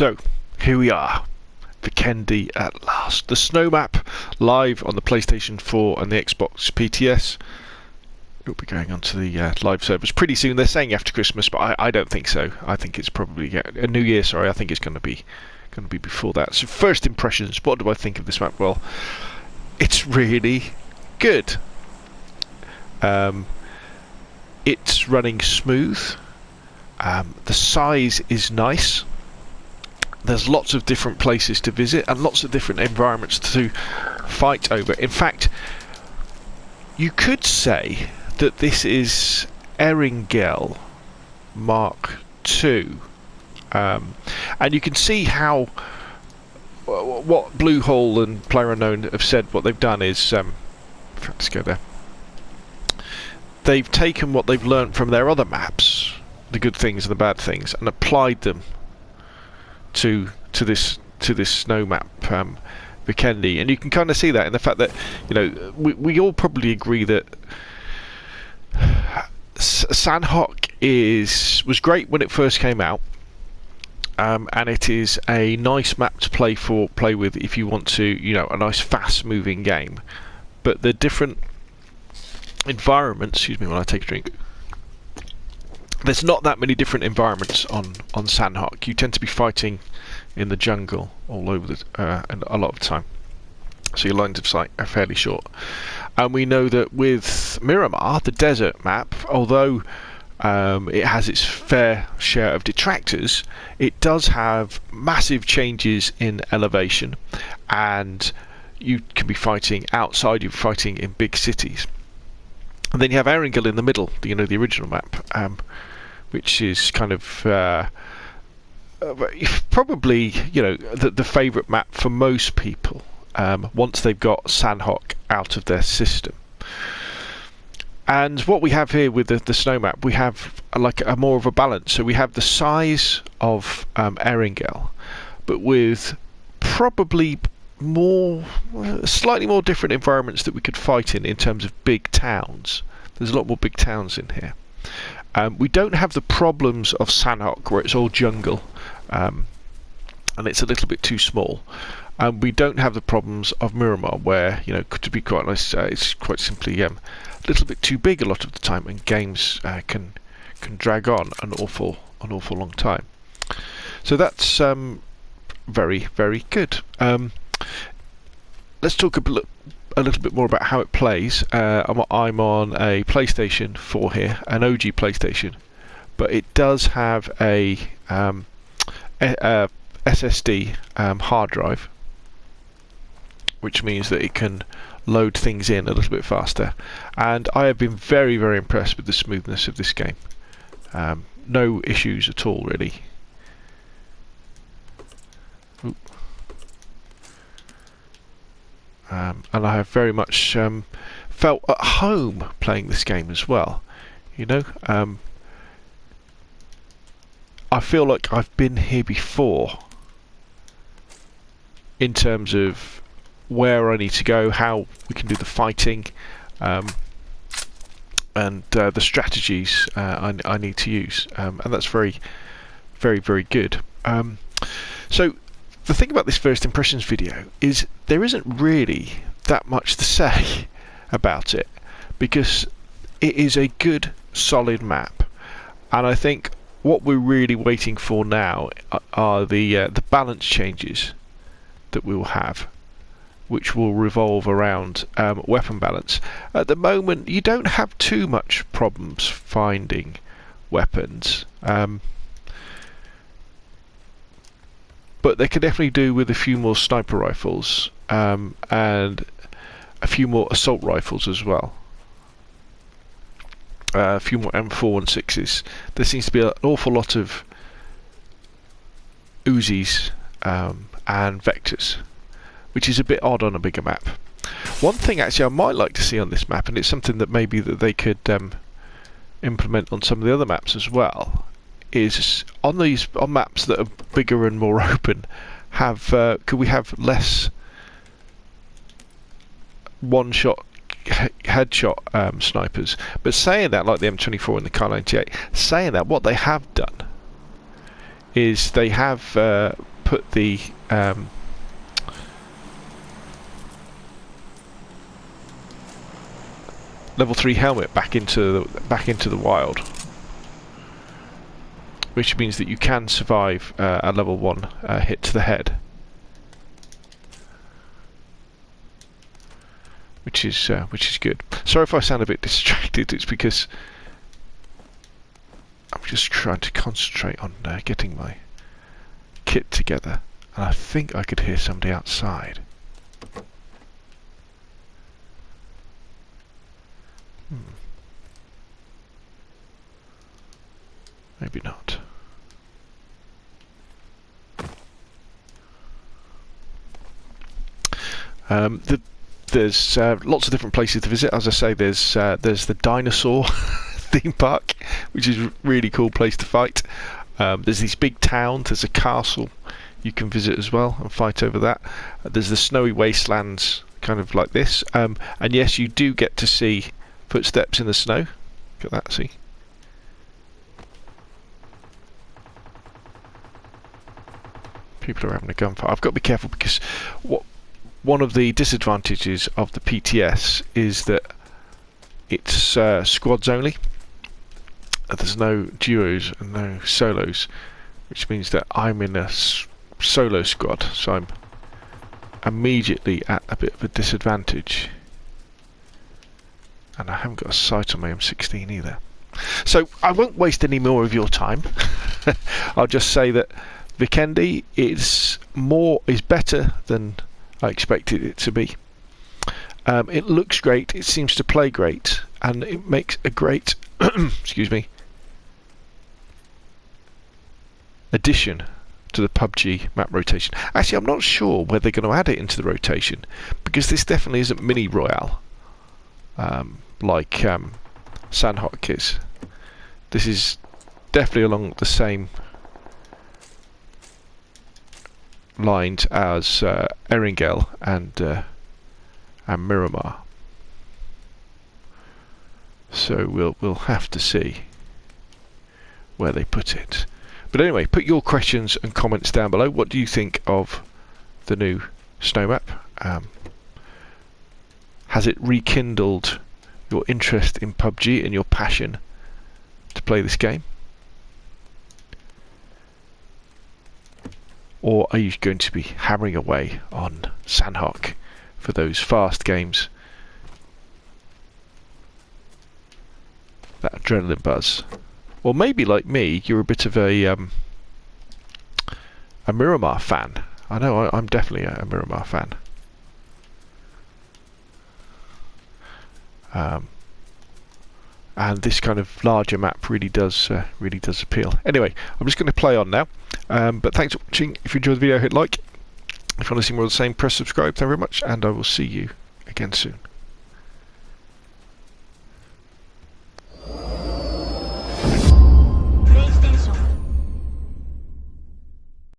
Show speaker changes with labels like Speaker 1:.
Speaker 1: So, here we are. Vikendi at last. The snow map live on the PlayStation 4 and the Xbox PTS. It'll be going onto the live servers pretty soon. They're saying after Christmas, but I don't think so. I think it's probably a New Year. Sorry, I think it's going to be before that. So first impressions. What do I think of this map? Well, it's really good. It's running smooth. The size is nice. There's lots of different places to visit and lots of different environments to fight over. In fact, you could say that this is Erangel Mark II. And you can see how what Bluehole and PlayerUnknown have said. What they've done is let's go there. They've taken what they've learnt from their other maps, the good things and the bad things, and applied them to this snow map, Vikendi. And you can kind of see that in the fact that, you know, we all probably agree that Sanhok was great when it first came out, and it is a nice map to play with if you want to, you know, a nice fast moving game. But the different environments, excuse me when I take a drink, there's not that many different environments on Sanhok. You tend to be fighting in the jungle all over and a lot of time, so your lines of sight are fairly short. And we know that with Miramar, the desert map, although it has its fair share of detractors, it does have massive changes in elevation, and you can be fighting outside, you're fighting in big cities. And then you have Erangel in the middle, you know, the original map, which is kind of probably, you know, the favourite map for most people once they've got Sanhok out of their system. And what we have here with the snow map, we have like a more of a balance. So we have the size of Erangel, but with probably slightly more different environments that we could fight in terms of big towns. There's a lot more big towns in here. We don't have the problems of Sanhok, where it's all jungle and it's a little bit too small. We don't have the problems of Miramar, where, you know, to be quite honest, it's quite simply a little bit too big a lot of the time, and games can drag on an awful long time. So that's very, very good. Let's talk a little bit more about how it plays. I'm on a PlayStation 4 here, an OG PlayStation, but it does have a SSD hard drive, which means that it can load things in a little bit faster. And I have been very, very impressed with the smoothness of this game. No issues at all, really. Oop. And I have very much felt at home playing this game as well. You know, I feel like I've been here before in terms of where I need to go, how we can do the fighting, and the strategies I need to use, and that's very, very, very good. So the thing about this first impressions video is there isn't really that much to say about it, because it is a good, solid map, and I think what we're really waiting for now are the balance changes that we will have, which will revolve around weapon balance. At the moment, you don't have too much problems finding weapons, but they can definitely do with a few more sniper rifles and a few more assault rifles as well. A few more M416s. There seems to be an awful lot of Uzis and Vectors, which is a bit odd on a bigger map. One thing actually I might like to see on this map, and it's something that maybe that they could implement on some of the other maps as well, is on maps that are bigger and more open, could we have less one-shot headshot snipers? But saying that, like the M24 and the Kar 98, saying that, what they have done is they have put the level 3 helmet back into the wild, which means that you can survive a level 1 hit to the head, which is good. Sorry if I sound a bit distracted. It's because I'm just trying to concentrate on getting my kit together, and I think I could hear somebody outside. Maybe not. There's lots of different places to visit. As I say, there's the dinosaur theme park, which is a really cool place to fight. There's these big towns. There's a castle you can visit as well and fight over that. There's the snowy wastelands, kind of like this. And yes, you do get to see footsteps in the snow. Look at that, see? People are having a gunfight. I've got to be careful because one of the disadvantages of the PTS is that it's squads only. There's no duos and no solos, which means that I'm in a solo squad, so I'm immediately at a bit of a disadvantage. And I haven't got a sight on my M16 either. So I won't waste any more of your time. I'll just say that Vikendi is better than I expected it to be. It looks great, it seems to play great, and it makes a great excuse me, addition to the PUBG map rotation. Actually, I'm not sure whether they're going to add it into the rotation, because this definitely isn't mini royale like Sandhawk is. This is definitely along the same lines as Erangel and Miramar. So we'll have to see where they put it. But anyway, put your questions and comments down below. What do you think of the new snow map? Has it rekindled your interest in PUBG and your passion to play this game? Or are you going to be hammering away on Sandhawk for those fast games? That adrenaline buzz. Or maybe, like me, you're a bit of a Miramar fan. I know I'm definitely a Miramar fan. And this kind of larger map really does appeal. Anyway, I'm just going to play on now. But thanks for watching. If you enjoyed the video, hit like. If you want to see more of the same, press subscribe. Thank you very much, and I will see you again soon.